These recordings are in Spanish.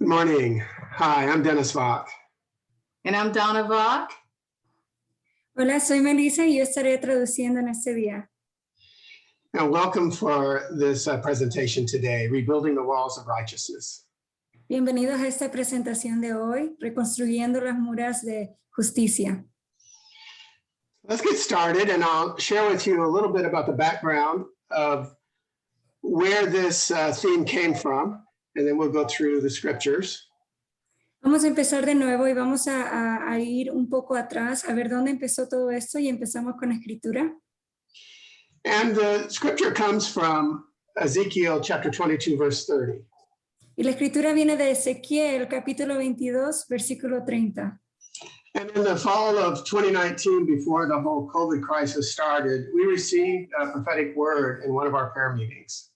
Good morning. Hi, I'm Dennis Vaught. And I'm Donna Vaught. Hola, soy Melissa y yo estaré traduciendo en este día. And welcome for this presentation today, Rebuilding the Walls of Righteousness. Bienvenidos a esta presentación de hoy, Reconstruyendo las Murallas de Justicia. Let's get started, and I'll share with you a little bit about the background of where this theme came from, and then we'll go through the scriptures. Vamos a empezar de nuevo y vamos a ir un poco atrás a ver dónde empezó todo esto y empezamos con la escritura. And the scripture comes from Ezekiel chapter 22, verse 30. Y la escritura viene de Ezequiel, capítulo 22, versículo 30. And in the fall of 2019, before the whole COVID crisis started, we received a prophetic word in one of our prayer meetings.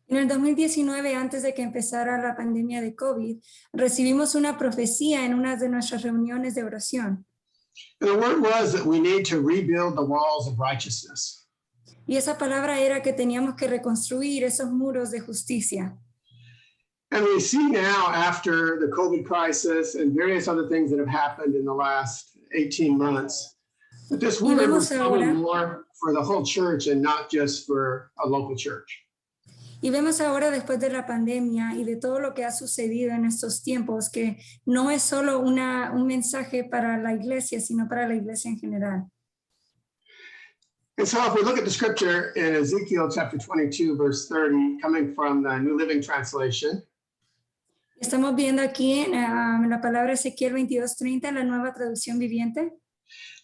En el 2019, antes de que empezara la pandemia de COVID, recibimos una profecía en una de nuestras reuniones de oración. And the word was that we need to rebuild the walls of righteousness. Y esa palabra era que teníamos que reconstruir esos muros de justicia. And we see now, after the COVID crisis and various other things that have happened in the last 18 months, that this word was probably more for the whole church and not just for a local church. Y vemos ahora, después de la pandemia y de todo lo que ha sucedido en estos tiempos, que no es solo un mensaje para la iglesia, sino para la iglesia en general. And so if we look at the scripture in Ezekiel chapter 22, verse 30, coming from the New Living Translation. Estamos viendo aquí en la palabra Ezequiel 22:30, la nueva traducción viviente.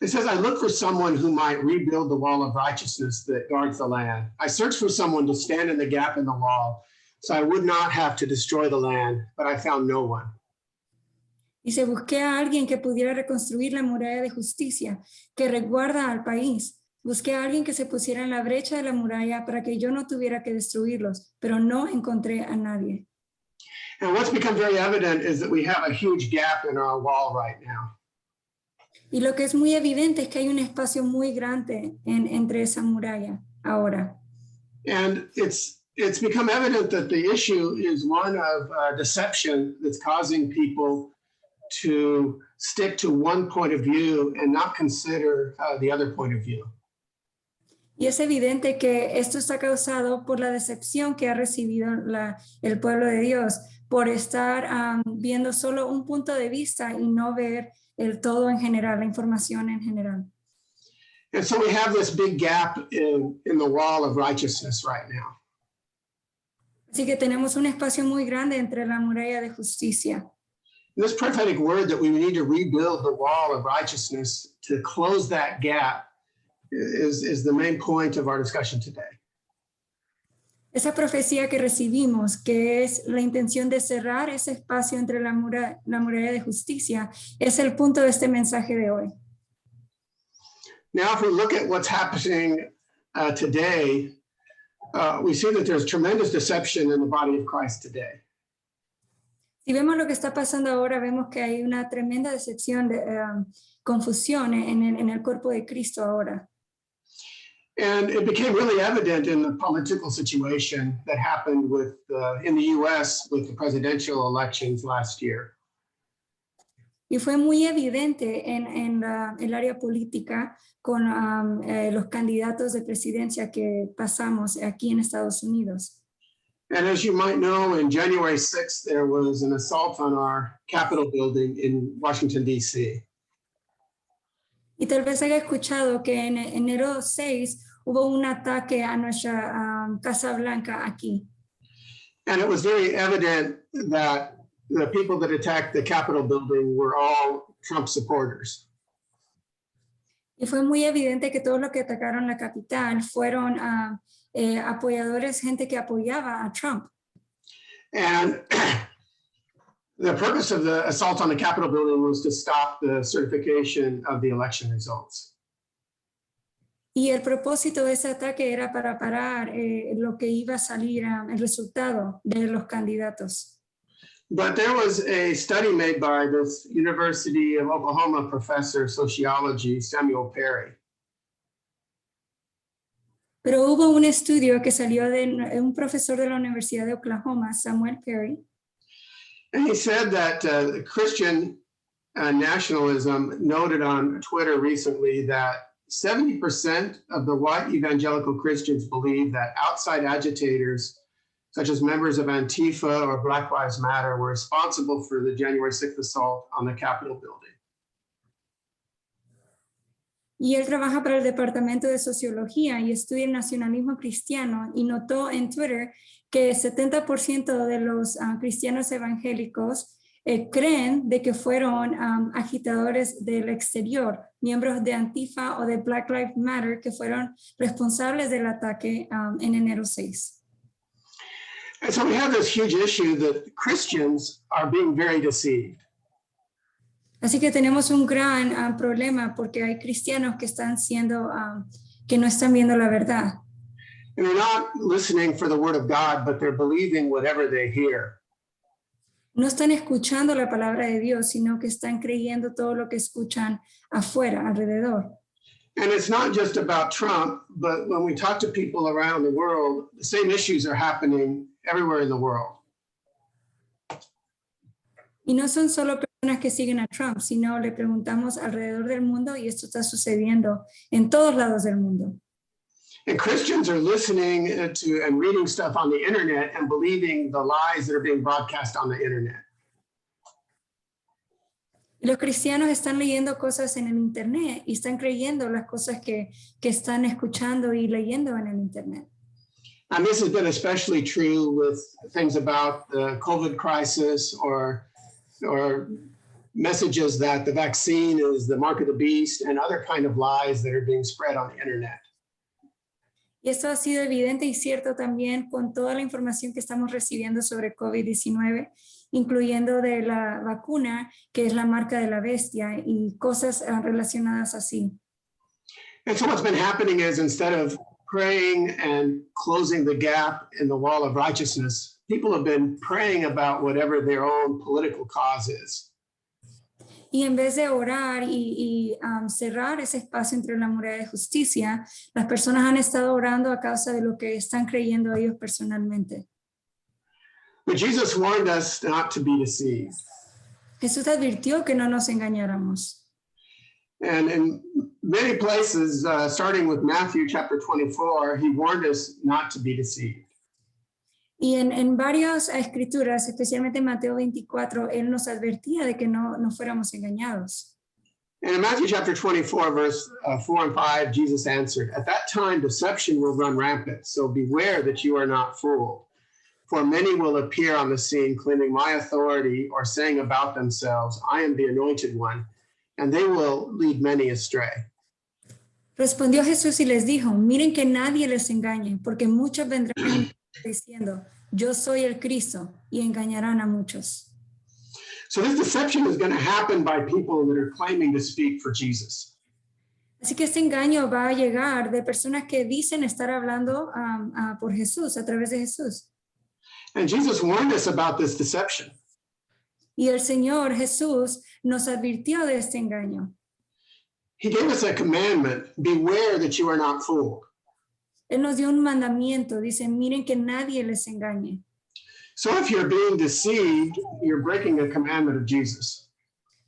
It says, I look for someone who might rebuild the wall of righteousness that guards the land. I searched for someone to stand in the gap in the wall, so I would not have to destroy the land, but I found no one. Dice, busqué a alguien que pudiera reconstruir la muralla de justicia, que resguarda al país. Busqué a alguien que se pusiera en la brecha de la muralla para que yo no tuviera que destruirlos, pero no encontré a nadie. And what's become very evident is that we have a huge gap in our wall right now. Y lo que es muy evidente es que hay un espacio muy grande entre esa muralla ahora. And it's become evident that the issue is one of deception that's causing people to stick to one point of view and not consider the other point of view. Y es evidente que esto está causado por la decepción que ha recibido el pueblo de Dios, por estar viendo solo un punto de vista y no ver el todo en general, la información en general. And so we have this big gap in the wall of righteousness right now. Así que tenemos un espacio muy grande entre la muralla de justicia. This prophetic word that we need to rebuild the wall of righteousness to close that gap is the main point of our discussion today. Esa profecía que recibimos, que es la intención de cerrar ese espacio entre la muralla de justicia, es el punto de este mensaje de hoy. Now, if we look at what's happening today, we see that there's tremendous deception in the body of Christ today. Si vemos lo que está pasando ahora, vemos que hay una tremenda decepción, confusión en el cuerpo de Cristo ahora. And it became really evident in the political situation that happened in the US with the presidential elections last year. Y fue muy evidente en el área política con los candidatos de presidencia que pasamos aquí en Estados Unidos. And as you might know, in January 6th, there was an assault on our Capitol building in Washington, D.C. Y tal vez haya escuchado que en enero 6 hubo un ataque a nuestra Casa Blanca aquí. And it was very evident that the people that attacked the Capitol building were all Trump supporters. Y fue muy evidente que todos los que atacaron la capital fueron apoyadores, gente que apoyaba a Trump. And the purpose of the assault on the Capitol building was to stop the certification of the election results. Y el propósito de ese ataque era para parar lo que iba a salir, el resultado de los candidatos. But there was a study made by this University of Oklahoma professor of sociology, Samuel Perry. Pero hubo un estudio que salió de un profesor de la Universidad de Oklahoma, Samuel Perry. And he said that Christian nationalism noted on Twitter recently that 70% of the white evangelical Christians believe that outside agitators, such as members of Antifa or Black Lives Matter, were responsible for the January 6th assault on the Capitol building. Y él trabaja para el Departamento de Sociología y estudia el nacionalismo cristiano y notó en Twitter que 70% de los cristianos evangélicos creen de que fueron agitadores del exterior, miembros de Antifa o de Black Lives Matter, que fueron responsables del ataque en enero 6. And so we have this huge issue that Christians are being very deceived. Así que tenemos un gran problema porque hay cristianos que están siendo, que no están viendo la verdad. And they're not listening for the word of God, but they're believing whatever they hear. No están escuchando la palabra de Dios, sino que están creyendo todo lo que escuchan afuera, alrededor. And it's not just about Trump, but when we talk to people around the world, the same issues are happening everywhere in the world. Y no son solo personas que siguen a Trump, sino le preguntamos alrededor del mundo y esto está sucediendo en todos lados del mundo. And Christians are listening to and reading stuff on the internet and believing the lies that are being broadcast on the internet. Y los cristianos están leyendo cosas en el internet y están creyendo las cosas que están escuchando y leyendo en el internet. And this has been especially true with things about the COVID crisis or messages that the vaccine is the mark of the beast and other kind of lies that are being spread on the internet. Y esto ha sido evidente y cierto también con toda la información que estamos recibiendo sobre COVID-19, incluyendo de la vacuna, que es la marca de la bestia, y cosas relacionadas así. And so what's been happening is instead of praying and closing the gap in the wall of righteousness, people have been praying about whatever their own political cause is. Y en vez de orar y cerrar ese espacio entre la muralla de justicia, las personas han estado orando a causa de lo que están creyendo ellos personalmente. But Jesus warned us not to be deceived. Jesús advirtió que no nos engañáramos. And in many places, starting with Matthew chapter 24, he warned us not to be deceived. Y en varias escrituras, especialmente en Mateo 24, él nos advertía de que no fuéramos engañados. And in Matthew chapter 24, verse 4 and 5, Jesus answered, "At that time, deception will run rampant, so beware that you are not fooled. For many will appear on the scene claiming my authority or saying about themselves, I am the anointed one, and they will lead many astray." Respondió Jesús y les dijo, miren que nadie les engañe, porque muchos vendrán diciendo, yo soy el Cristo, y engañarán a muchos. So this deception is going to happen by people that are claiming to speak for Jesus. Así que este engaño va a llegar de personas que dicen estar hablando por Jesús, a través de Jesús. And Jesus warned us about this deception. Y el Señor Jesús nos advirtió de este engaño. He gave us a commandment, beware that you are not fooled. Él nos dio un mandamiento, dice, miren que nadie les engañe. So if you're being deceived, you're breaking a commandment of Jesus.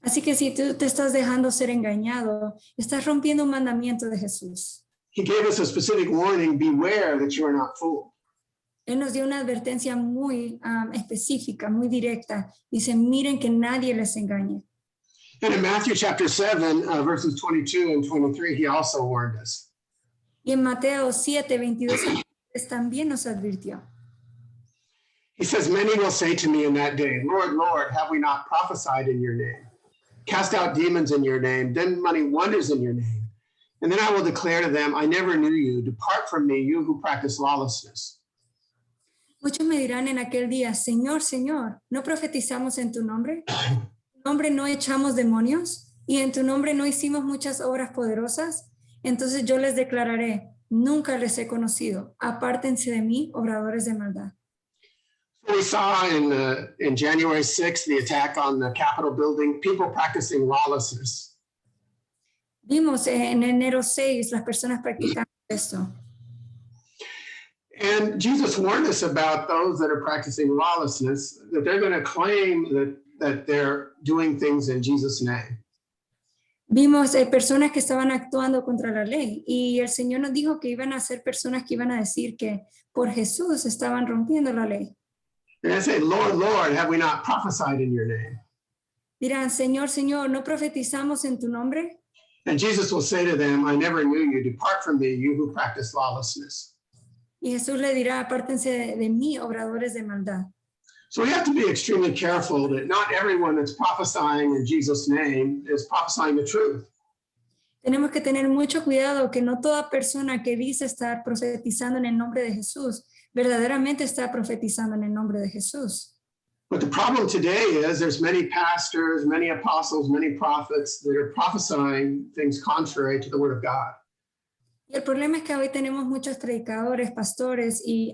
Así que si tú te estás dejando ser engañado, estás rompiendo un mandamiento de Jesús. He gave us a specific warning, beware that you are not fooled. Él nos dio una advertencia muy específica, muy directa. Dice, miren que nadie les engañe. And in Matthew chapter 7, verses 22 and 23, he also warned us. Y en Mateo 7, 22 también nos advirtió. He says, many will say to me in that day, Lord, Lord, have we not prophesied in your name? Cast out demons in your name, done many wonders in your name. And then I will declare to them, I never knew you. Depart from me, you who practice lawlessness. Muchos me dirán en aquel día, Señor, Señor, ¿no profetizamos en tu nombre? ¿En tu nombre no echamos demonios? ¿Y en tu nombre no hicimos muchas obras poderosas? Entonces yo les declararé, nunca les he conocido. Apártense de mí, obradores de maldad. We saw in January 6th, the attack on the Capitol building, people practicing lawlessness. Vimos en enero 6 las personas practicando esto. And Jesus warned us about those that are practicing lawlessness, that they're going to claim that they're doing things in Jesus' name. Vimos personas que estaban actuando contra la ley y el Señor nos dijo que iban a ser personas que iban a decir que por Jesús estaban rompiendo la ley. They're going to say, Lord, Lord, have we not prophesied in your name? Dirán, Señor, Señor, ¿no profetizamos en tu nombre? And Jesus will say to them, I never knew you. Depart from me, you who practice lawlessness. Y Jesús le dirá, apártense de mí, obradores de maldad. So we have to be extremely careful that not everyone that's prophesying in Jesus' name is prophesying the truth. Tenemos que tener mucho cuidado que no toda persona que dice estar profetizando en el nombre de Jesús verdaderamente está profetizando en el nombre de Jesús. But the problem today is there's many pastors, many apostles, many prophets that are prophesying things contrary to the word of God. Y el problema es que hoy tenemos muchos predicadores, pastores y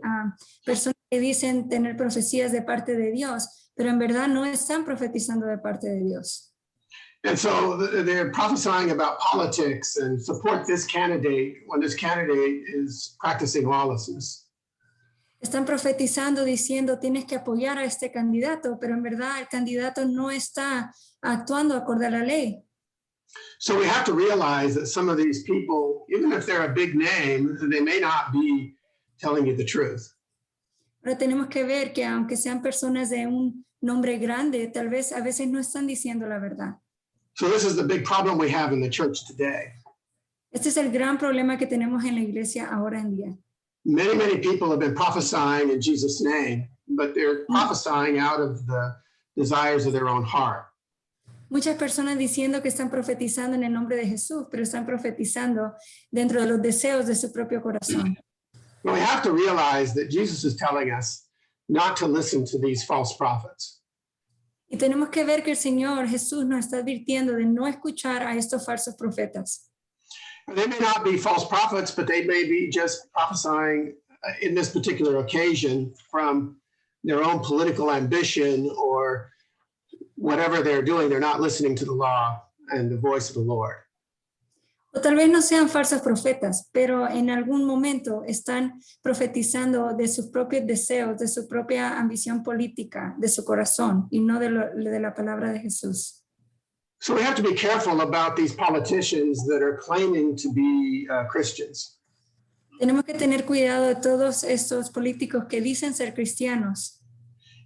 personas que dicen tener profecías de parte de Dios, pero en verdad no están profetizando de parte de Dios. And so they're prophesying about politics and support this candidate when this candidate is practicing lawlessness. Están profetizando diciendo tienes que apoyar a este candidato, pero en verdad el candidato no está actuando acorde a la ley. So we have to realize that some of these people, even if they're a big name, they may not be telling you the truth. Pero tenemos que ver que aunque sean personas de un nombre grande, tal vez a veces no están diciendo la verdad. So this is the big problem we have in the church today. Este es el gran problema que tenemos en la iglesia ahora en día. Many, many people have been prophesying in Jesus' name, but they're prophesying out of the desires of their own heart. Muchas personas diciendo que están profetizando en el nombre de Jesús, pero están profetizando dentro de los deseos de su propio corazón. But we have to realize that Jesus is telling us not to listen to these false prophets. Y tenemos que ver que el Señor Jesús nos está advirtiendo de no escuchar a estos falsos profetas. They may not be false prophets, but they may be just prophesying in this particular occasion from their own political ambition or whatever they're doing. They're not listening to the law and the voice of the Lord. O tal vez no sean falsos profetas, pero en algún momento están profetizando de sus propios deseos, de su propia ambición política, de su corazón, y no de la palabra de Jesús. So we have to be careful about these politicians that are claiming to be Christians. Tenemos que tener cuidado de todos estos políticos que dicen ser cristianos.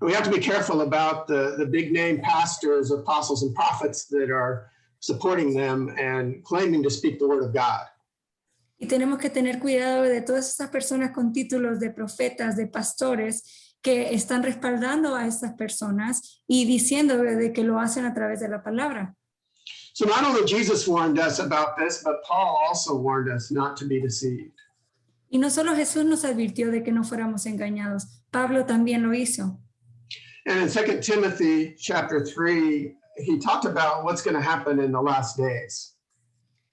And we have to be careful about the big name pastors, apostles, and prophets that are supporting them and claiming to speak the word of God. Y tenemos que tener cuidado de todas estas personas con títulos de profetas, de pastores, que están respaldando a estas personas y diciendo de que lo hacen a través de la palabra. So not only Jesus warned us about this, but Paul also warned us not to be deceived. Y no solo Jesús nos advirtió de que no fuéramos engañados, Pablo también lo hizo. And in 2 Timothy chapter 3, he talked about what's going to happen in the last days.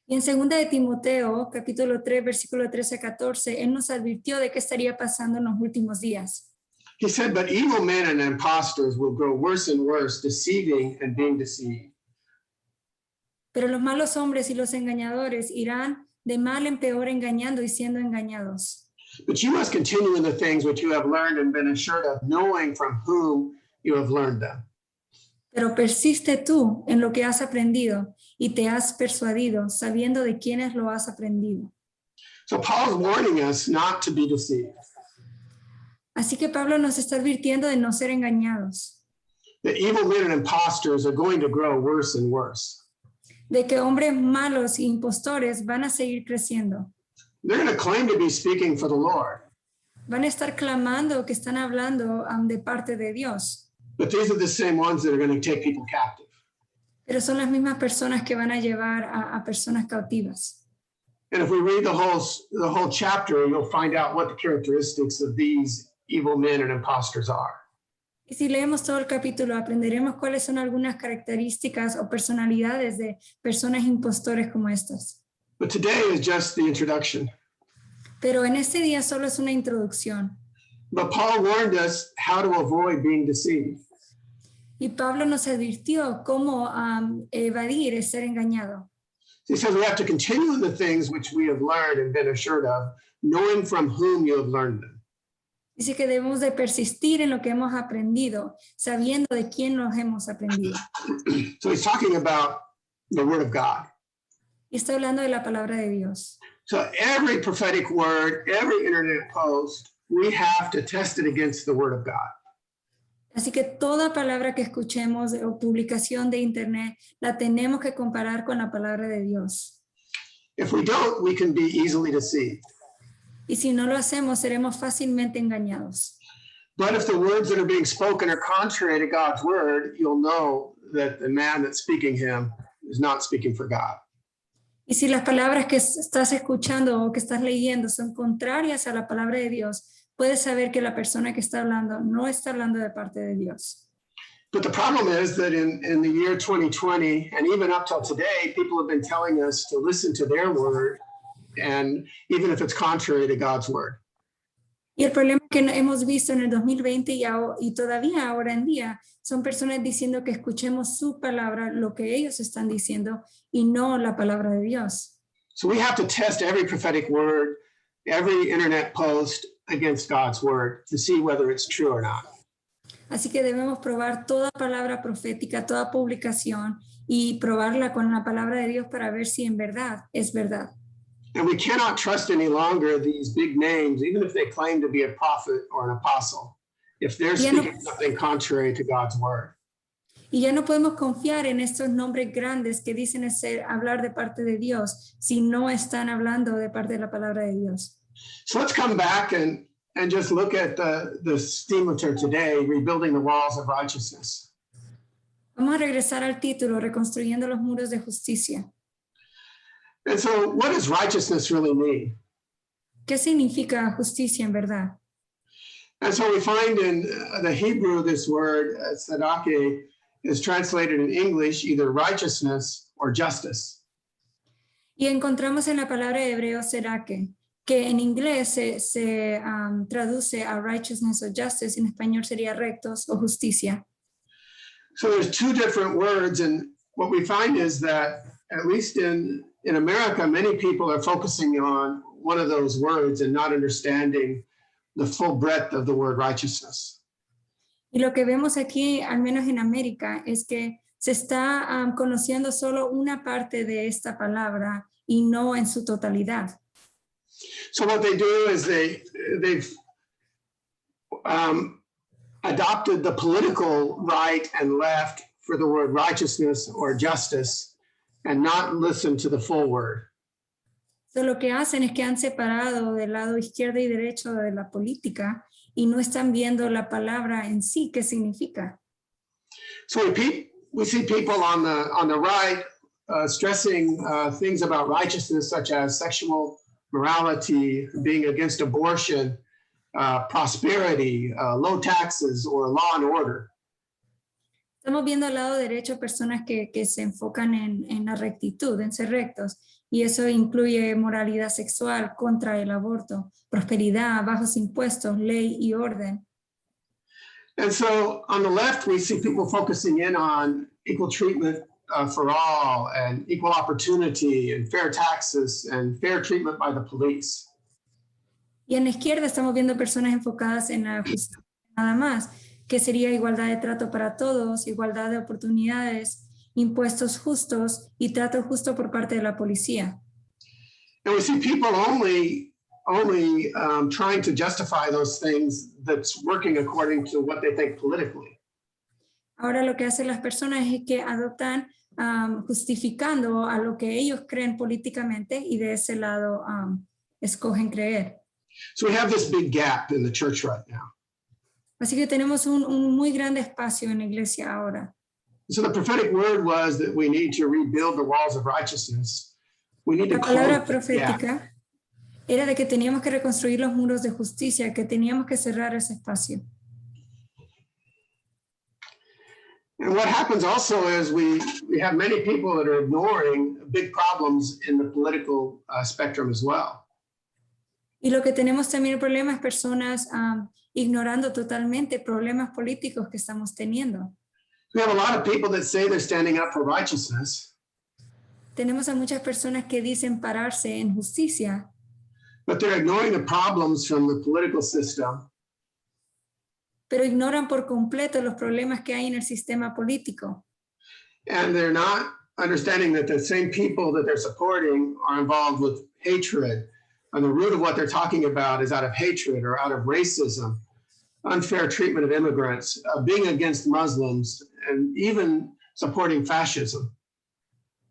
Y en 2 de Timoteo, capítulo 3, versículo 13 a 14, él nos advirtió de qué estaría pasando en los últimos días. He said, but evil men and impostors will grow worse and worse, deceiving and being deceived. Pero los malos hombres y los engañadores irán de mal en peor engañando y siendo engañados. But you must continue in the things which you have learned and been assured of, knowing from whom you have learned them. Pero persiste tú en lo que has aprendido y te has persuadido, sabiendo de quiénes lo has aprendido. So Paul's warning us not to be deceived. Así que Pablo nos está advirtiendo de no ser engañados, The evil men and impostors are going to grow worse and worse. de que hombres malos e impostores van a seguir creciendo. They're going to claim to be speaking for the Lord, Van a estar clamando que están hablando de parte de Dios, but these are the same ones that are going to take people captive. pero son las mismas personas que van a llevar a personas cautivas. And if we read the whole chapter, you'll find out what the characteristics of these evil men and impostors are. Y si leemos todo el capítulo, aprenderemos cuáles son algunas características o personalidades de personas impostores como estas. But today is just the introduction. Pero en este día solo es una introducción. But Paul warned us how to avoid being deceived. Y Pablo nos advirtió cómo evadir es ser engañado. He says we have to continue in the things which we have learned and been assured of, knowing from whom you have learned them. Dice que debemos de persistir en lo que hemos aprendido, sabiendo de quién nos hemos aprendido. So he's talking about the word of God. Y está hablando de la palabra de Dios. So every prophetic word, every internet post, we have to test it against the word of God. Así que toda palabra que escuchemos o publicación de internet la tenemos que comparar con la palabra de Dios. If we don't, we can be easily deceived. Y si no lo hacemos, seremos fácilmente engañados. But if the words that are being spoken are contrary to God's word, you'll know that the man that's speaking him is not speaking for God. Y si las palabras que estás escuchando o que estás leyendo son contrarias a la palabra de Dios, puedes saber que la persona que está hablando no está hablando de parte de Dios. But the problem is that in the year 2020, and even up till today, people have been telling us to listen to their word, and even if it's contrary to God's word. Y el problema que hemos visto en el 2020 y todavía ahora en día son personas diciendo que escuchemos su palabra, lo que ellos están diciendo, y no la palabra de Dios. So we have to test every prophetic word, every internet post against God's word to see whether it's true or not. Así que debemos probar toda palabra profética, toda publicación y probarla con la palabra de Dios para ver si en verdad es verdad. And we cannot trust any longer these big names, even if they claim to be a prophet or an apostle, if they're speaking something contrary to God's word. Y ya no podemos confiar en estos nombres grandes que dicen hablar de parte de Dios si no están hablando de parte de la palabra de Dios. So let's come back and just look at the theme of today, rebuilding the walls of righteousness. Vamos a regresar al título, reconstruyendo los muros de justicia. And so what does righteousness really mean? ¿Qué significa justicia en verdad? And so we find in the Hebrew this word, tzedakah, is translated in English either righteousness or justice. Y encontramos en la palabra de hebreo tzedakah, que en inglés se traduce a righteousness o justice, en español sería rectos o justicia. So there's two different words, and what we find is that at least in America, many people are focusing on one of those words and not understanding the full breadth of the word righteousness. Y lo que vemos aquí, al menos en América, es que se está conociendo solo una parte de esta palabra y no en su totalidad. So what they do is they've adopted the political right and left for the word righteousness or justice and not listen to the full word. So, lo que hacen es que han separado del lado izquierdo y derecho de la política y no están viendo la palabra en sí, qué significa. So we see people on the right stressing things about righteousness such as sexual morality, being against abortion, prosperity, low taxes, or law and order. Estamos viendo al lado derecho personas que se enfocan en la rectitud, en ser rectos, y eso incluye moralidad sexual, contra el aborto, prosperidad, bajos impuestos, ley y orden. And so on the left, we see people focusing in on equal treatment for all and equal opportunity and fair taxes and fair treatment by the police. Y en la izquierda estamos viendo personas enfocadas en la justicia nada más, que sería igualdad de trato para todos, igualdad de oportunidades, impuestos justos y trato justo por parte de la policía. And we see people only trying to justify those things that's working according to what they think politically. Ahora lo que hacen las personas es que adoptan justificando a lo que ellos creen políticamente y de ese lado escogen creer. So we have this big gap in the church right now. Así que tenemos un muy grande espacio en la iglesia ahora. So the prophetic word was that we need to rebuild the walls of righteousness. We need to La palabra close the gap. profética era de que teníamos que reconstruir los muros de justicia, que teníamos que cerrar ese espacio. And what happens also is we have many people that are ignoring big problems in the political spectrum as well. Y lo que tenemos también el problema es personas ignorando totalmente problemas políticos que estamos teniendo. We have a lot of people that say they're standing up for righteousness, Tenemos a muchas personas que dicen pararse en justicia, but they're ignoring the problems from the political system pero ignoran por completo los problemas que hay en el sistema político. And they're not understanding that the same people that they're supporting are involved with hatred. And the root of what they're talking about is out of hatred or out of racism, unfair treatment of immigrants, being against Muslims, and even supporting fascism.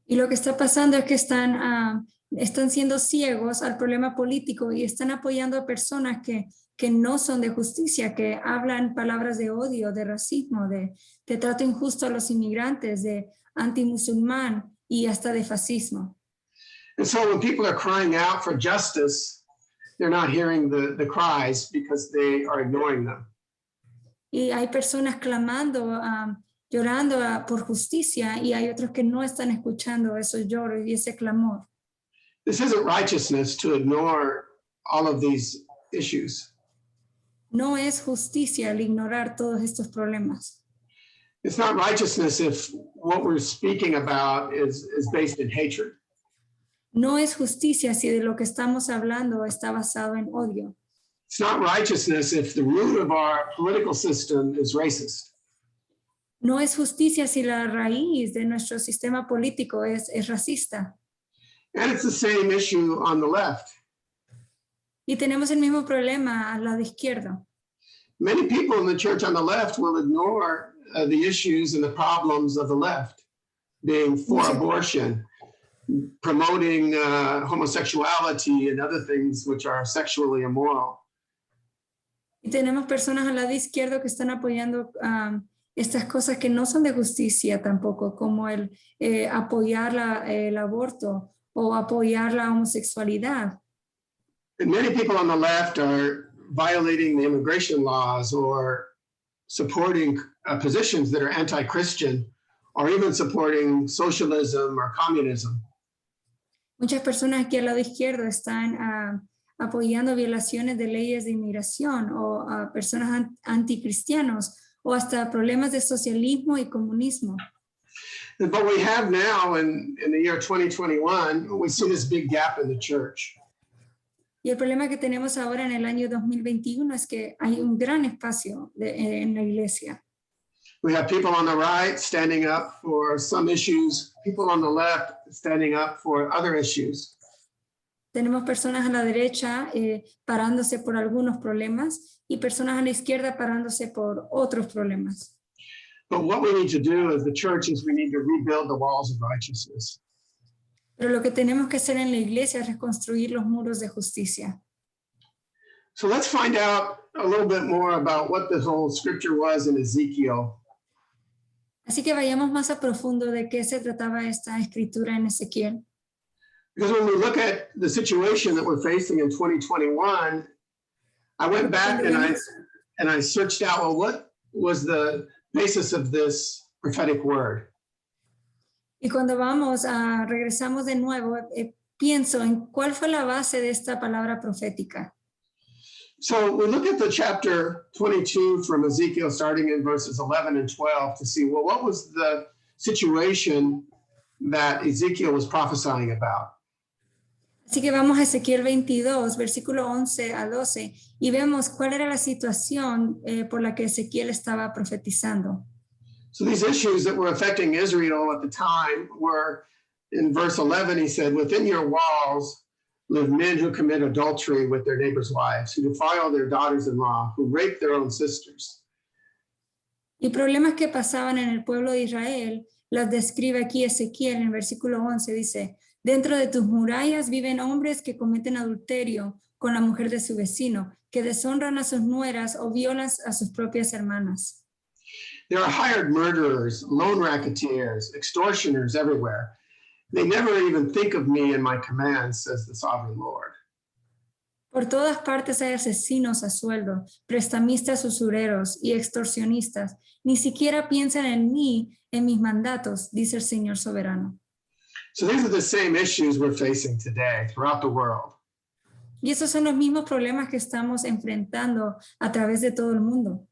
Y lo que está pasando es que están siendo ciegos al problema político y están apoyando a personas que no son de justicia, que hablan palabras de odio, de racismo, de trato injusto a los inmigrantes, de antimusulmán y hasta de fascismo. And so when people are crying out for justice, they're not hearing the cries because they are ignoring them. Y hay personas clamando, llorando por justicia, y hay otros que no están escuchando esos lloros y ese clamor. This isn't righteousness to ignore all of these issues. No es justicia el ignorar todos estos problemas. It's not righteousness if what we're speaking about is based in hatred. No es justicia si de lo que estamos hablando está basado en odio. It's not righteousness if the root of our political system is racist. No es justicia si la raíz de nuestro sistema político es racista. And it's the same issue on the left. Y tenemos el mismo problema al lado izquierdo. Many people in the church on the left will ignore the issues and the problems of the left, being for abortion, promoting homosexuality and other things which are sexually immoral. Y tenemos personas al lado izquierdo que están apoyando estas cosas que no son de justicia tampoco, como el apoyar el aborto o apoyar la homosexualidad. And many people on the left are violating the immigration laws or supporting positions that are anti-Christian or even supporting socialism or communism. Muchas personas aquí al lado izquierdo están apoyando violaciones de leyes de inmigración o a personas anticristianos o hasta problemas de socialismo y comunismo. But what we have now in the year 2021, we see this big gap in the church. Y el problema que tenemos ahora en el año 2021 es que hay un gran espacio en la iglesia. We have people on the right standing up for some issues, people on the left standing up for other issues. Tenemos personas a la derecha parándose por algunos problemas y personas a la izquierda parándose por otros problemas. But what we need to do as the church is we need to rebuild the walls of righteousness. Pero lo que tenemos que hacer en la iglesia es reconstruir los muros de justicia. So let's find out a little bit more about what this whole scripture was in Ezekiel. Así que vayamos más a profundo de qué se trataba esta escritura en Ezequiel. Because when we look at the situation that we're facing in 2021, I went back and I searched out, well, what was the basis of this prophetic word? Y cuando regresamos de nuevo, pienso en cuál fue la base de esta palabra profética. So we look at the chapter 22 from Ezekiel, starting in verses 11 and 12 to see, well, what was the situation that Ezekiel was prophesying about? Así que vamos a Ezequiel 22, versículo 11 a 12, y vemos cuál era la situación por la que Ezequiel estaba profetizando. So these issues that were affecting Israel at the time were, in verse 11, he said, within your walls live men who commit adultery with their neighbors' wives, who defile their daughters-in-law, who rape their own sisters. Y problemas que pasaban en el pueblo de Israel, las describe aquí Ezequiel en el versículo 11, dice, dentro de tus murallas viven hombres que cometen adulterio con la mujer de su vecino, que deshonran a sus nueras o violan a sus propias hermanas. There are hired murderers, loan racketeers, extortioners everywhere. They never even think of me and my commands, says the sovereign Lord. Por todas partes hay asesinos a sueldo, prestamistas usureros y extorsionistas. Ni siquiera piensan en mí, en mis mandatos, dice el Señor soberano. So these are the same issues we're facing today throughout the world. Y esos son los mismos problemas que estamos enfrentando a través de todo el mundo.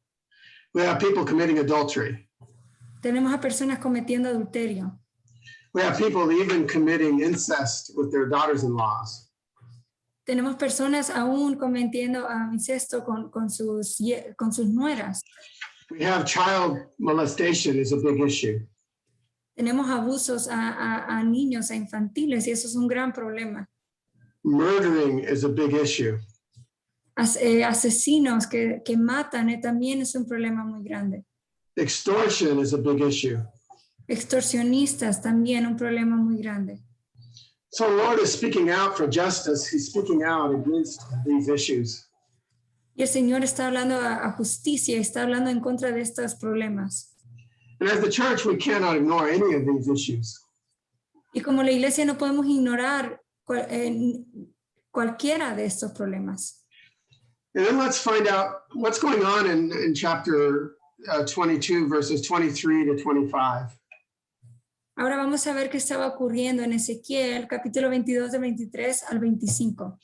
We have people committing adultery. Tenemos a personas cometiendo adulterio. We have people even committing incest with their daughters-in-laws. Tenemos personas aún cometiendo incesto con sus nueras. We have child molestation is a big issue. Tenemos abusos a niños, a infantiles, y eso es un gran problema. Murdering is a big issue. Asesinos que matan también es un problema muy grande. Extortion is a big issue. Extorsionistas también un problema muy grande. So the Lord is speaking out for justice. He's speaking out against these issues. Y el Señor está hablando a justicia, está hablando en contra de estos problemas. And as the church, we cannot ignore any of these issues. Y como la iglesia no podemos ignorar cualquiera de estos problemas. And then let's find out what's going on in chapter 22, verses 23 to 25. Ahora vamos a ver qué estaba ocurriendo en Ezequiel, capítulo 22, de 23 al 25.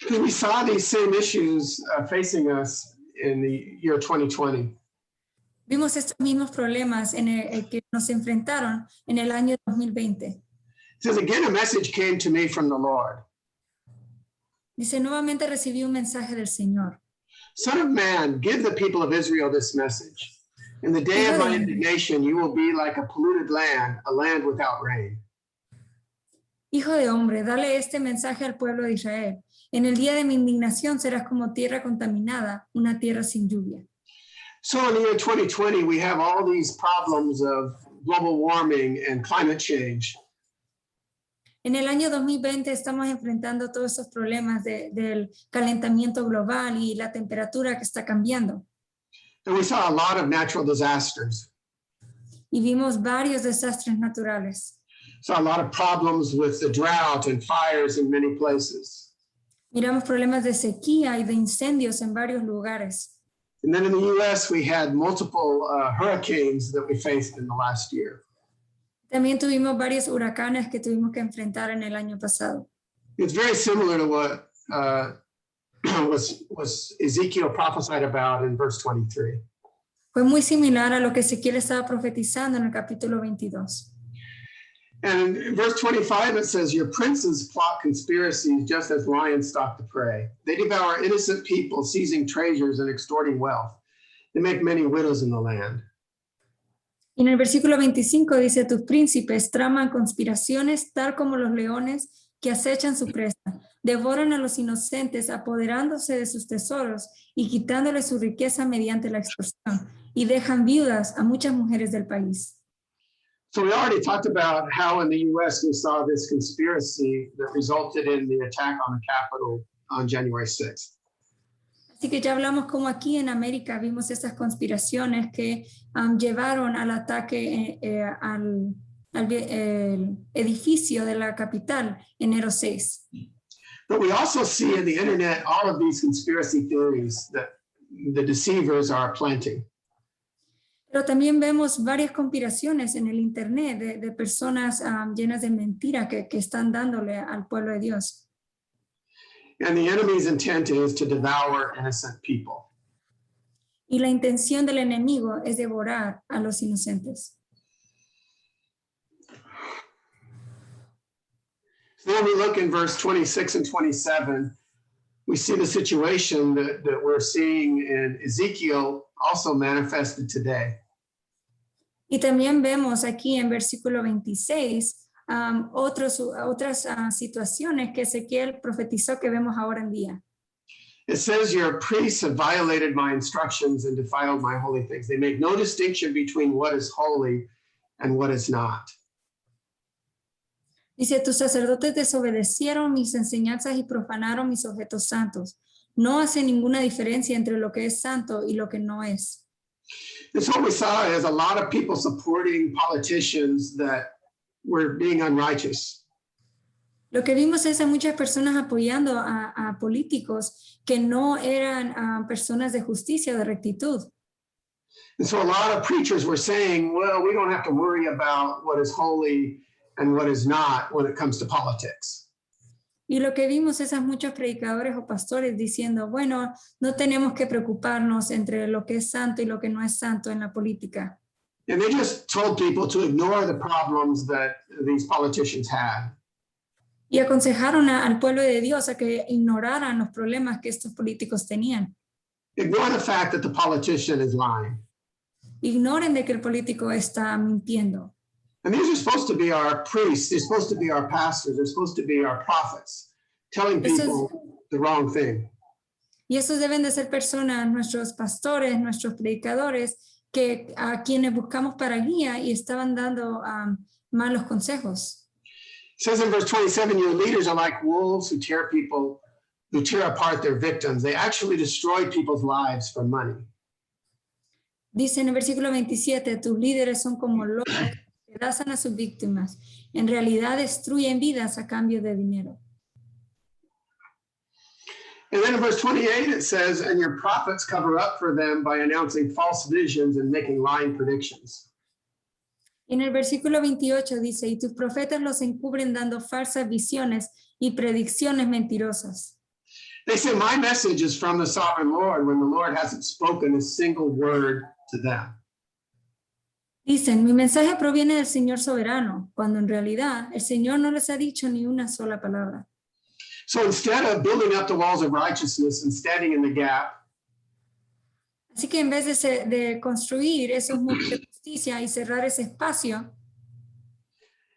Because we saw these same issues facing us in the year 2020. Vimos estos mismos problemas que nos enfrentaron en el año 2020. It says, again, a message came to me from the Lord. Dice, nuevamente recibí un mensaje del Señor. Son of man, give the people of Israel this message. In the day of my indignation, you will be like a polluted land, a land without rain. Hijo de hombre, dale este mensaje al pueblo de Israel. En el día de mi indignación serás como tierra contaminada, una tierra sin lluvia. So in the year 2020, we have all these problems of global warming and climate change. En el año 2020 estamos enfrentando todos esos problemas del calentamiento global y la temperatura que está cambiando. And we saw a lot of natural disasters. Y vimos varios desastres naturales. Saw a lot of problems with the drought and fires in many places. Miramos problemas de sequía y de incendios en varios lugares. And then in the US, we had multiple hurricanes that we faced in the last year. También tuvimos varios huracanes que tuvimos que enfrentar en el año pasado. It's very similar to what was Ezekiel prophesied about in verse 23. Fue muy similar a lo que Ezequiel estaba profetizando en el capítulo 22. And in verse 25, it says, your princes plot conspiracies just as lions stalk the prey. They devour innocent people, seizing treasures and extorting wealth. They make many widows in the land. Y en el versículo 25 dice, tus príncipes traman conspiraciones tal como los leones que acechan su presa. Devoran a los inocentes, apoderándose de sus tesoros y quitándoles su riqueza mediante la extorsión. Y dejan viudas a muchas mujeres del país. So we already talked about how in the US we saw this conspiracy that resulted in the attack on the Capitol on January 6th. Así que ya hablamos como aquí en América vimos esas conspiraciones que llevaron al ataque al edificio de la capital enero 6. But we also see in the internet all of these conspiracy theories that the deceivers are planting. Pero también vemos varias conspiraciones en el internet de personas llenas de mentira que están dándole al pueblo de Dios. And the enemy's intent is to devour innocent people. Y la intención del enemigo es devorar a los inocentes. So when we look in verse 26 and 27, we see the situation that we're seeing in Ezekiel also manifested today. Y también vemos aquí en versículo 26 otras situaciones que Ezequiel profetizó que vemos ahora en día. It says, your priests have violated my instructions and defiled my holy things. They make no distinction between what is holy and what is not. Dice, tus sacerdotes desobedecieron mis enseñanzas y profanaron mis objetos santos. No hace ninguna diferencia entre lo que es santo y lo que no es. And so what we saw is a lot of people supporting politicians that were being unrighteous. Lo que vimos es a muchas personas apoyando a políticos que no eran personas de justicia, de rectitud. And so a lot of preachers were saying, well, we don't have to worry about what is holy and what is not when it comes to politics. Y lo que vimos es a muchos predicadores o pastores diciendo, bueno, no tenemos que preocuparnos entre lo que es santo y lo que no es santo en la política. And they just told people to ignore the problems that these politicians had. Y aconsejaron al pueblo de Dios a que ignoraran los problemas que estos políticos tenían. Ignore the fact that the politician is lying. Ignoren de que el político está mintiendo. And these are supposed to be our priests, they're supposed to be our pastors, they're supposed to be our prophets, telling people the wrong thing. Y esos deben de ser personas, nuestros pastores, nuestros predicadores, que a quienes buscamos para guía y estaban dando malos consejos. It says in verse 27, your leaders are like wolves who tear apart their victims. They actually destroy people's lives for money. Dice en el versículo 27, tus líderes son como lobos que despedazan a sus víctimas. En realidad destruyen vidas a cambio de dinero. And then in verse 28, it says, and your prophets cover up for them by announcing false visions and making lying predictions. Y en el versículo 28 dice, y tus profetas los encubren dando falsas visiones y predicciones mentirosas. They say, my message is from the sovereign Lord when the Lord hasn't spoken a single word to them. Dicen, mi mensaje proviene del Señor soberano, cuando en realidad el Señor no les ha dicho ni una sola palabra. So instead of building up the walls of righteousness and standing in the gap, Así que en vez de construir esos muros de justicia y cerrar ese espacio,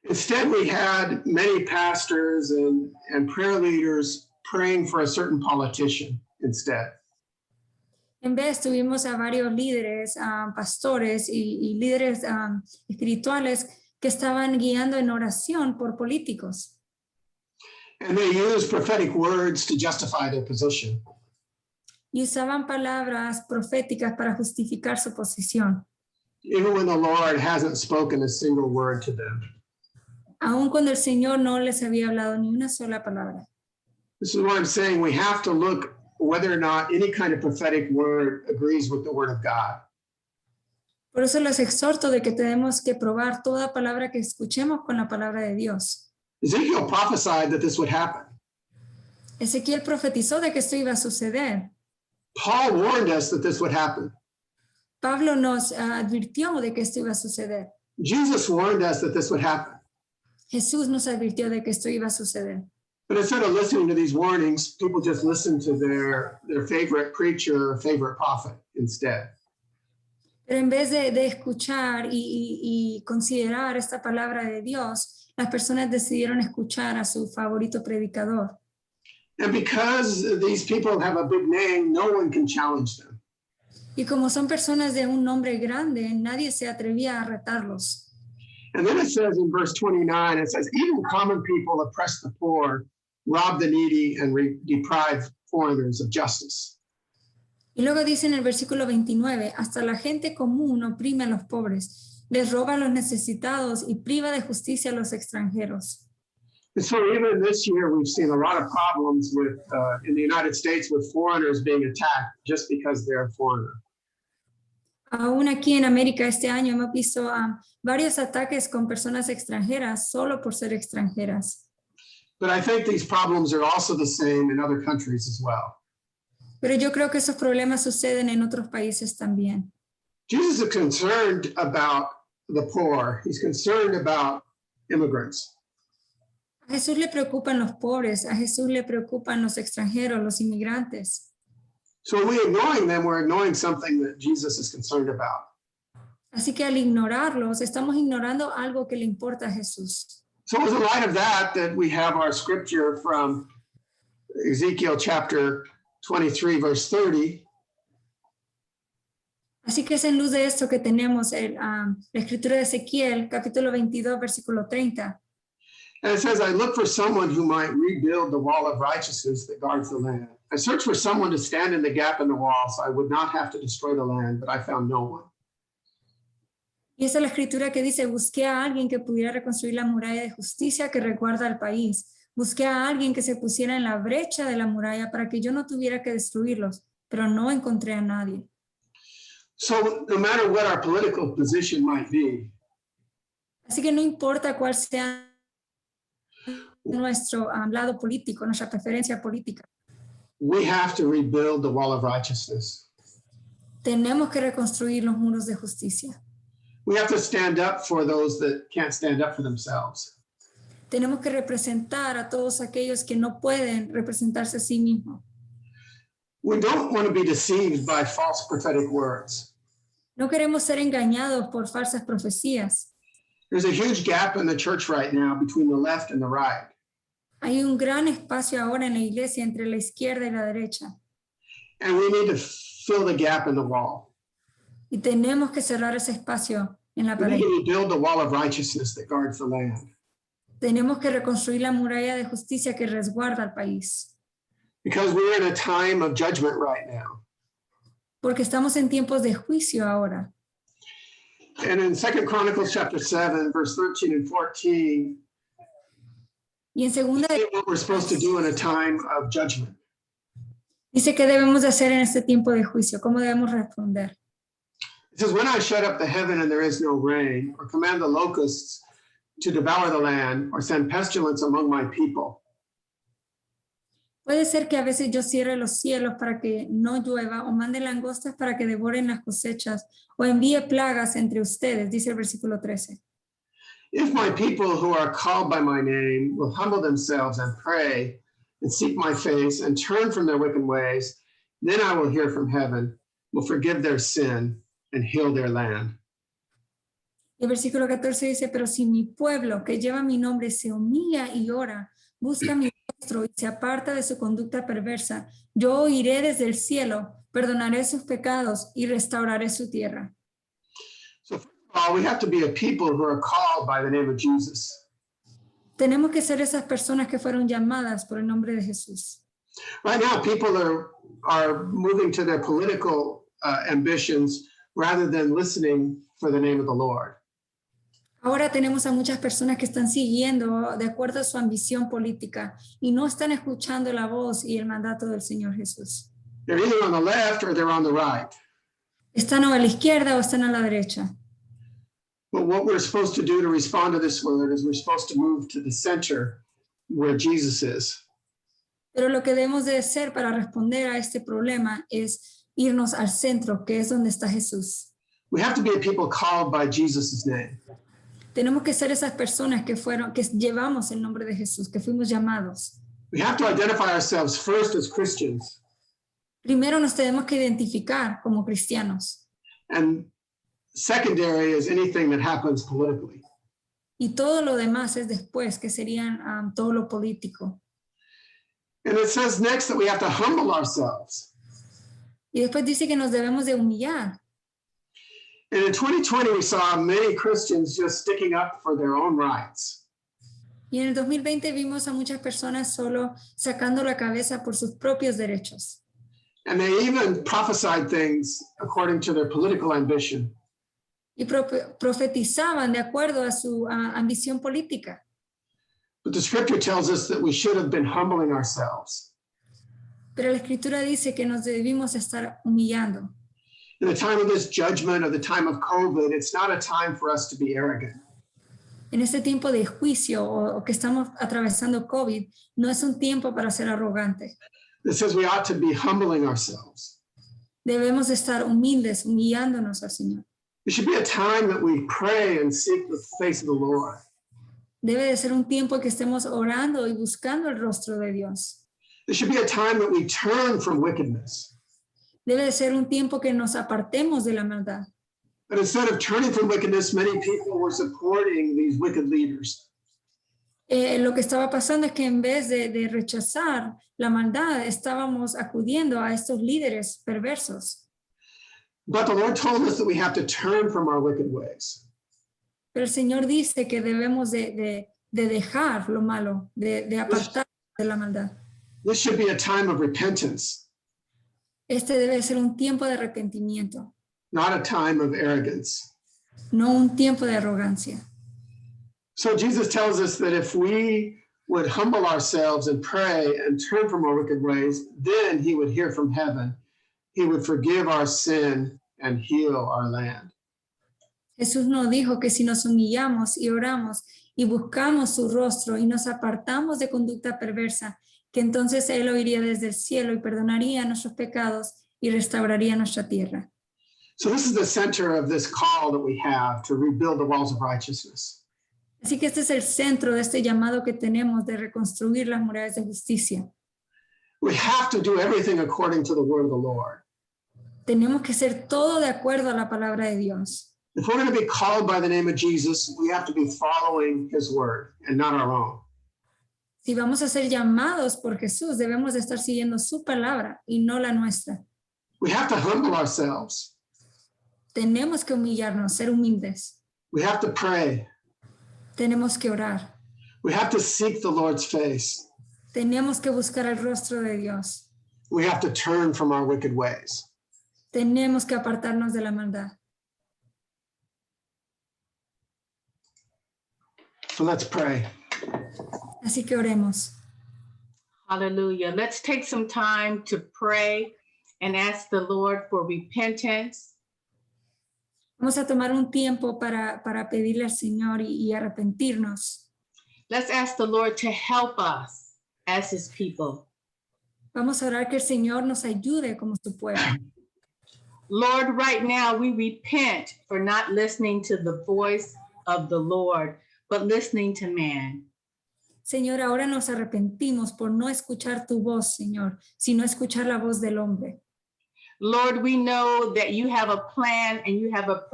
instead we had many pastors and prayer leaders praying for a certain politician instead. en vez tuvimos a varios líderes, pastores y líderes espirituales que estaban guiando en oración por políticos. And they used prophetic words to justify their position. Y usaban palabras proféticas para justificar su posición, Even when the Lord hasn't spoken a single word to them. aun cuando el Señor no les había hablado ni una sola palabra. This is what I'm saying. We have to look whether or not any kind of prophetic word agrees with the word of God. Por eso les exhorto de que tenemos que probar toda palabra que escuchemos con la palabra de Dios. Ezekiel prophesied that this would happen. Ezequiel profetizó de que esto iba a suceder. Paul warned us that this would happen. Pablo nos advirtió de que esto iba a suceder. Jesus warned us that this would happen. Jesús nos advirtió de que esto iba a suceder. But instead of listening to these warnings, people just listen to their favorite preacher or favorite prophet instead. Pero en vez de escuchar y considerar esta palabra de Dios, las personas decidieron escuchar a su favorito predicador. And because these people have a big name, no one can challenge them. Y como son personas de un nombre grande, nadie se atrevía a retarlos. And then it says in verse 29, it says, even common people oppress the poor, rob the needy, and deprive foreigners of justice. Y luego dice en el versículo 29, hasta la gente común oprime a los pobres, les roba a los necesitados y priva de justicia a los extranjeros. And so even this year, we've seen a lot of problems with, in the United States with foreigners being attacked just because they're a foreigner. Aún aquí en América este año hemos visto varios ataques con personas extranjeras solo por ser extranjeras. But I think these problems are also the same in other countries as well. Pero yo creo que esos problemas suceden en otros países también. Jesus is concerned about the poor. He's concerned about immigrants. A Jesús le preocupan los pobres, a Jesús le preocupan los extranjeros, los inmigrantes. So when we're ignoring them, we're ignoring something that Jesus is concerned about. Así que al ignorarlos, estamos ignorando algo que le importa a Jesús. So it's in light of that we have our scripture from Ezekiel chapter 23, verse 30. Así que es en luz de esto que tenemos la escritura de Ezequiel, capítulo 22, versículo 30. And it says, I look for someone who might rebuild the wall of righteousness that guards the land. I searched for someone to stand in the gap in the wall so I would not have to destroy the land, but I found no one. Y esa es la escritura que dice, busqué a alguien que pudiera reconstruir la muralla de justicia que resguarda al país. Busqué a alguien que se pusiera en la brecha de la muralla para que yo no tuviera que destruirlos, pero no encontré a nadie. So no matter what our political position might be, Así que no importa cuál sea nuestro lado político, nuestra preferencia política. we have to rebuild the wall of righteousness. Tenemos que reconstruir los muros de justicia. We have to stand up for those that can't stand up for themselves. Tenemos que representar a todos aquellos que no pueden representarse a sí mismos. We don't want to be deceived by false prophetic words. No queremos ser engañados por falsas profecías. There's a huge gap in the church right now between the left and the right. Hay un gran espacio ahora en la iglesia entre la izquierda y la derecha. And we need to fill the gap in the wall. Y tenemos que cerrar ese espacio en la We pared. need to rebuild the wall of righteousness that guards the land. Tenemos que reconstruir la muralla de justicia que resguarda al país. Because we're in a time of judgment right now. Porque estamos en tiempos de juicio ahora. And in 2 Chronicles chapter 7, verse 13 and 14, Y en segunda see what we're supposed to do in a time of judgment. dice que debemos de hacer en este tiempo de juicio, cómo debemos responder. It says, when I shut up the heaven and there is no rain, or command the locusts to devour the land, or send pestilence among my people. Puede ser que a veces yo cierre los cielos para que no llueva, o mande langostas para que devoren las cosechas, o envíe plagas entre ustedes, dice el versículo 13. If my people who are called by my name will humble themselves and pray and seek my face and turn from their wicked ways, then I will hear from heaven, will forgive their sin and heal their land. Y el versículo 14 dice, pero si mi pueblo que lleva mi nombre se humilla y ora, busca mi rostro y se aparta de su conducta perversa, yo oiré desde el cielo, perdonaré sus pecados y restauraré su tierra. So first of all, we have to be a people who are called by the name of Jesus. Tenemos que ser esas personas que fueron llamadas por el nombre de Jesús. Right now, people are moving to their political ambitions rather than listening for the name of the Lord. Ahora tenemos a muchas personas que están siguiendo de acuerdo a su ambición política y no están escuchando la voz y el mandato del Señor Jesús. They're either on the left or they're on the right. Están o a la izquierda o están a la derecha. But what we're supposed to do to respond to this word is we're supposed to move to the center where Jesus is. Pero lo que debemos de hacer para responder a este problema es irnos al centro, que es donde está Jesús. We have to be a people called by Jesus' name. Tenemos que ser esas personas que llevamos el nombre de Jesús, que fuimos llamados. We have to identify ourselves first as Christians, Primero nos tenemos que identificar como cristianos and secondary is anything that happens politically. y todo lo demás es después, que serían todo lo político. And it says next that we have to humble ourselves. Y después dice que nos debemos de humillar. And in 2020, we saw many Christians just sticking up for their own rights. Y en el 2020 vimos a muchas personas solo sacando la cabeza por sus propios derechos. And they even prophesied things according to their political ambition. Y profetizaban de acuerdo a su ambición política. But the scripture tells us that we should have been humbling ourselves. Pero la escritura dice que nos debimos estar humillando. In the time of this judgment, or the time of COVID, it's not a time for us to be arrogant. En este tiempo de juicio o que estamos atravesando COVID, no es un tiempo para ser arrogante. It says we ought to be humbling ourselves. Debemos estar humildes, humillándonos al Señor. It should be a time that we pray and seek the face of the Lord. Debe de ser un tiempo que estemos orando y buscando el rostro de Dios. It should be a time that we turn from wickedness. Debe de ser un tiempo que nos apartemos de la maldad. But instead of turning from wickedness, many people were supporting these wicked leaders. Lo que estaba pasando es que en vez de rechazar la maldad, estábamos acudiendo a estos líderes perversos. But the Lord told us that we have to turn from our wicked ways. Pero el Señor dice que debemos de dejar lo malo, de apartar de la maldad. This should be a time of repentance, Este debe ser un tiempo de arrepentimiento, not a time of arrogance. no un tiempo de arrogancia. So Jesus tells us that if we would humble ourselves and pray and turn from our wicked ways, then he would hear from heaven. He would forgive our sin and heal our land. Jesús nos dijo que si nos humillamos y oramos y buscamos su rostro y nos apartamos de conducta perversa, que entonces Él oiría desde el cielo y perdonaría nuestros pecados y restauraría nuestra tierra. So this is the center of this call that we have to rebuild the walls of righteousness. Así que este es el centro de este llamado que tenemos de reconstruir las murallas de justicia. We have to do everything according to the word of the Lord. Tenemos que hacer todo de acuerdo a la palabra de Dios. If we're going to be called by the name of Jesus, we have to be following his word and not our own. Si vamos a ser llamados por Jesús, debemos de estar siguiendo su palabra y no la nuestra. We have to humble ourselves. Tenemos que humillarnos, ser humildes. We have to pray. Tenemos que orar. We have to seek the Lord's face. Tenemos que buscar el rostro de Dios. We have to turn from our wicked ways. Tenemos que apartarnos de la maldad. So let's pray. Así que oremos. Hallelujah. Let's take some time to pray and ask the Lord for repentance. Vamos a tomar un tiempo para pedirle al Señor y arrepentirnos. Let's ask the Lord to help us as his people. Vamos a orar que el Señor nos ayude como su pueblo. Lord, right now we repent for not listening to the voice of the Lord, but listening to man. Señor, ahora nos arrepentimos por no escuchar tu voz, Señor, sino escuchar la voz del hombre. Lord, we know that you have a plan and you have a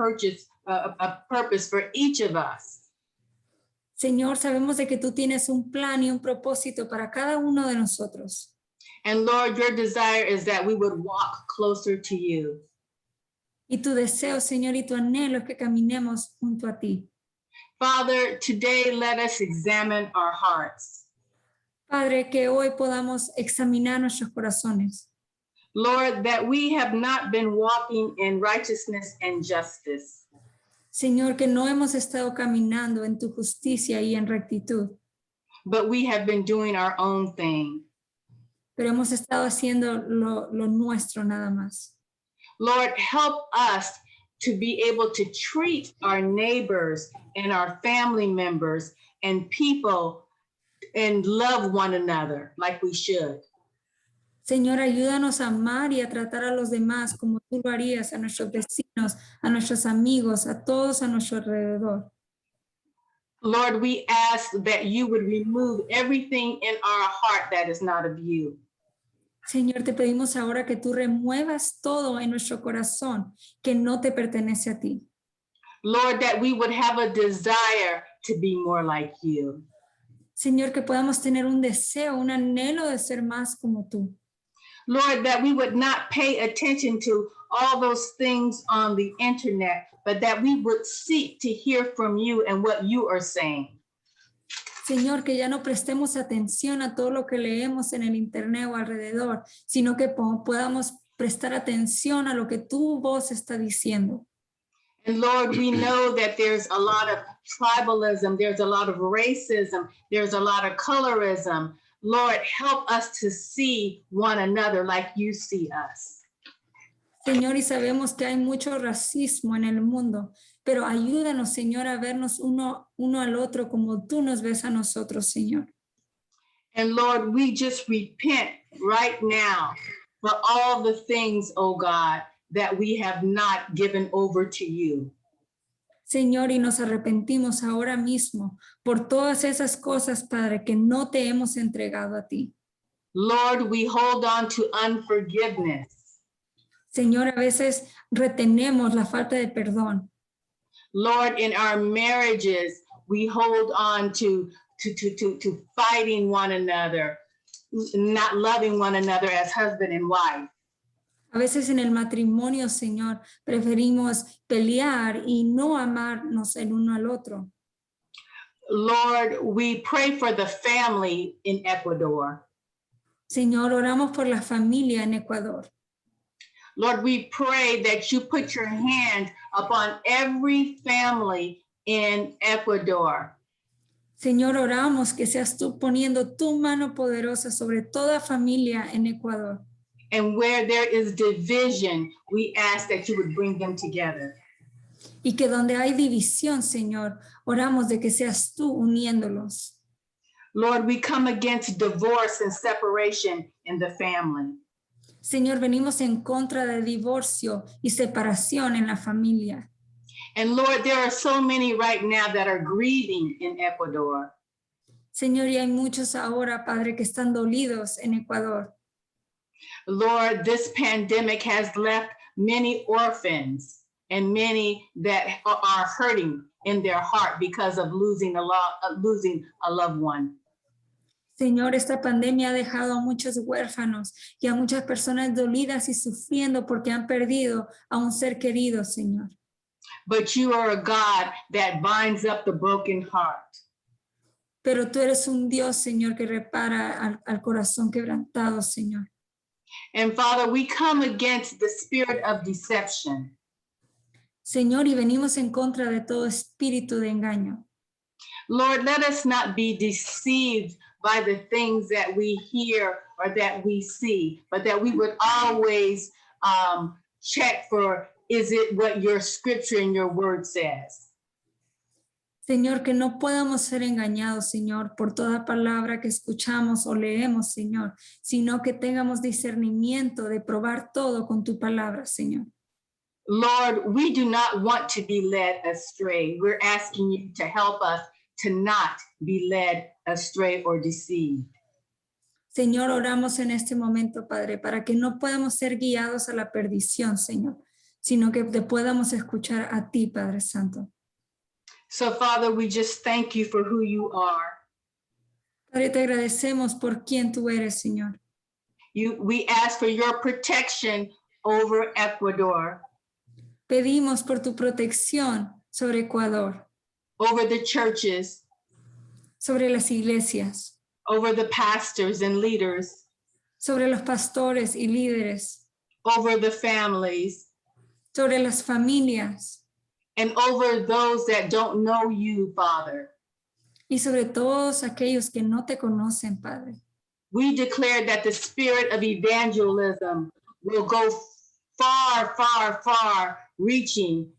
purpose for each of us. Señor, sabemos de que tú tienes un plan y un propósito para cada uno de nosotros. And Lord, your desire is that we would walk closer to you. Y tu deseo, Señor, y tu anhelo es que caminemos junto a ti. Father, today let us examine our hearts. Padre, que hoy podamos examinar nuestros corazones. Lord, that we have not been walking in righteousness and justice. Señor, que no hemos estado caminando en tu justicia y en rectitud, But we have been doing our own thing. pero hemos estado haciendo lo nuestro nada más. Lord, help us to be able to treat our neighbors and our family members and people and love one another like we should. Señor, ayúdanos a amar y a tratar a los demás como tú lo harías, a nuestros vecinos, a nuestros amigos, a todos a nuestro alrededor. Lord, we ask that you would remove everything in our heart that is not of you. Señor, te pedimos ahora que tú remuevas todo en nuestro corazón que no te pertenece a ti. Lord, that we would have a desire to be more like you. Señor, que podamos tener un deseo, un anhelo de ser más como tú. Lord, that we would not pay attention to all those things on the internet, but that we would seek to hear from you and what you are saying. Señor, que ya no prestemos atención a todo lo que leemos en el internet o alrededor, sino que podamos prestar atención a lo que tu voz está diciendo. And Lord, we know that there's a lot of tribalism, there's a lot of racism, there's a lot of colorism. Lord, help us to see one another like you see us. Señor, y sabemos que hay mucho racismo en el mundo, pero ayúdanos, Señor, a vernos uno al otro como tú nos ves a nosotros, Señor. And Lord, we just repent right now for all the things, oh God, that we have not given over to you. Señor, y nos arrepentimos ahora mismo por todas esas cosas, Padre, que no te hemos entregado a ti. Lord, we hold on to unforgiveness. Señor, a veces retenemos la falta de perdón. Lord, in our marriages, we hold on to fighting one another, not loving one another as husband and wife. A veces en el matrimonio, Señor, preferimos pelear y no amarnos el uno al otro. Lord, we pray for the family in Ecuador. Señor, oramos por la familia en Ecuador. Lord, we pray that you put your hand upon every family in Ecuador. Señor, oramos que seas tú poniendo tu mano poderosa sobre toda familia en Ecuador. And where there is division, we ask that you would bring them together. Y que donde hay división, Señor, oramos de que seas tú uniéndolos. Lord, we come against divorce and separation in the family. Señor, venimos en contra de divorcio y separación en la familia. And Lord, there are so many right now that are grieving in Ecuador. Señor, y hay muchos ahora, Padre, que están dolidos en Ecuador. Lord, this pandemic has left many orphans and many that are hurting in their heart because of losing a loved one. Señor, esta pandemia ha dejado a muchos huérfanos y a muchas personas dolidas y sufriendo porque han perdido a un ser querido, Señor. But you are a God that binds up the broken heart. Pero tú eres un Dios, Señor, que repara al corazón quebrantado, Señor. And Father, we come against the spirit of deception. Señor, y venimos en contra de todo espíritu de engaño. Lord, let us not be deceived by the things that we hear or that we see, but that we would always check for, is it what your scripture and your word says? Señor, que no podamos ser engañados, Señor, por toda palabra que escuchamos o leemos, Señor, sino que tengamos discernimiento de probar todo con tu palabra, Señor. Lord, we do not want to be led astray. We're asking you to help us to not be led astray or deceived. Señor, oramos en este momento, Padre, para que no podamos ser guiados a la perdición, Señor, sino que te podamos escuchar a ti, Padre Santo. So, Father, we just thank you for who you are. Padre, te agradecemos por quien tú eres, Señor. We ask for your protection over Ecuador, Pedimos por tu protección sobre Ecuador, over the churches, sobre las iglesias, over the pastors and leaders, sobre los pastores y líderes, over the families, sobre las familias and over those that don't know you, Father. y sobre todos aquellos que no te conocen, Padre. We declare that the spirit of evangelism will go far, far, far reaching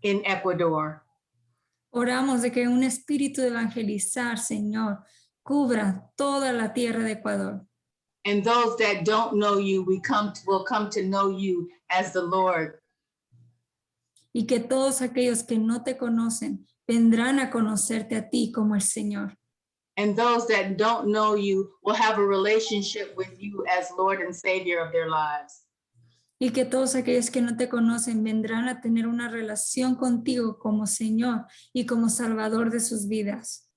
in Ecuador. Oramos de que un espíritu de evangelizar, Señor, cubra toda la tierra de Ecuador. And those that don't know you, will come to know you as the Lord. Y que todos aquellos que no te conocen vendrán a conocerte a ti como el Señor. And those that don't know you will have a relationship with you as Lord and Savior of their lives. Y que todos aquellos que no te conocen vendrán a tener una relación contigo como Señor y como Salvador de sus vidas.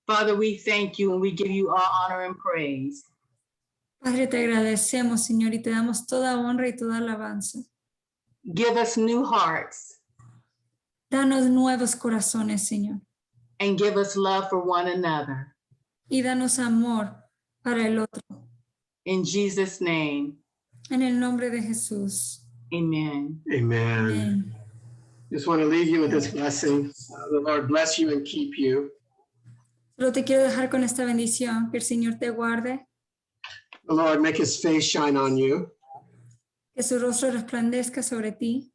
Father, we thank you and we give you all honor and praise. Padre, te agradecemos, Señor, y te damos toda honra y toda alabanza. Give us new hearts Danos nuevos corazones, Señor, and give us love for one another. y danos amor para el otro. In Jesus' name, En el nombre de Jesús. amen. Amen. Amén. Just want to leave you with this blessing. The Lord bless you and keep you. Solo te quiero dejar con esta bendición, que el Señor te guarde, The Lord make his face shine on you. que su rostro resplandezca sobre ti,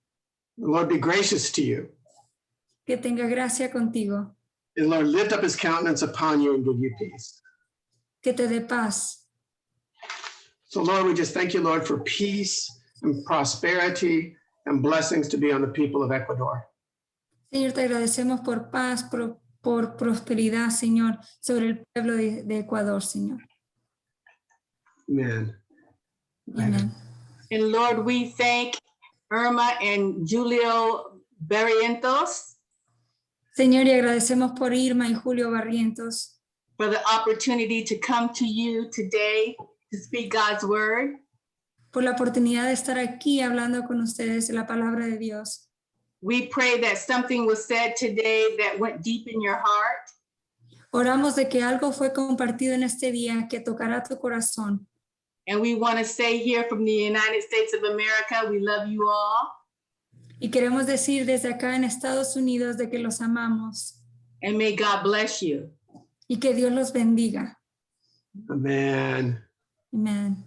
The Lord be gracious to you. que tenga gracia contigo, The Lord lift up his countenance upon you and give you peace. que te dé paz. So Lord, we just thank you, Lord, for peace and prosperity and blessings to be on the people of Ecuador. Señor, te agradecemos por paz, por prosperidad, Señor, sobre el pueblo de Ecuador, Señor. Amen. Amén. And Lord, we thank Irma and Julio Barrientos Señor, y agradecemos por Irma y Julio Barrientos for the opportunity to come to you today to speak God's word. por la oportunidad de estar aquí hablando con ustedes de la palabra de Dios. We pray that something was said today that went deep in your heart. Oramos de que algo fue compartido en este día que tocará tu corazón. And we want to say here from the United States of America, we love you all. Y queremos decir desde acá en Estados Unidos de que los amamos And may God bless you. y que Dios los bendiga. Amen. Amén.